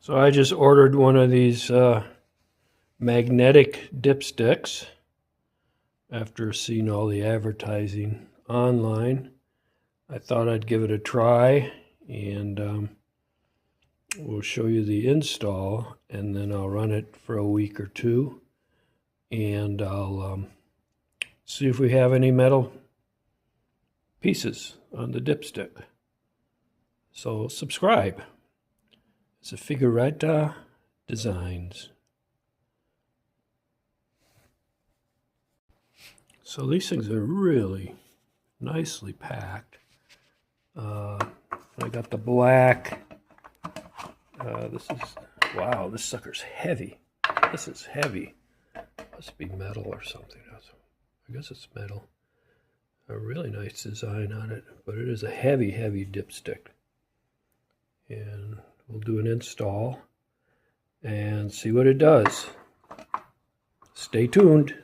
So I just ordered one of these magnetic dipsticks after seeing all the advertising online. I thought I'd give it a try, and we'll show you the install, and then I'll run it for a week or two, and I'll see if we have any metal pieces on the dipstick. So subscribe. It's a Figurita Designs. So these things are really nicely packed. I got the black. Wow, this sucker's heavy. This is heavy. Must be metal or something. I guess it's metal. A really nice design on it, but it is a heavy, heavy dipstick. And we'll do an install and see what it does. Stay tuned.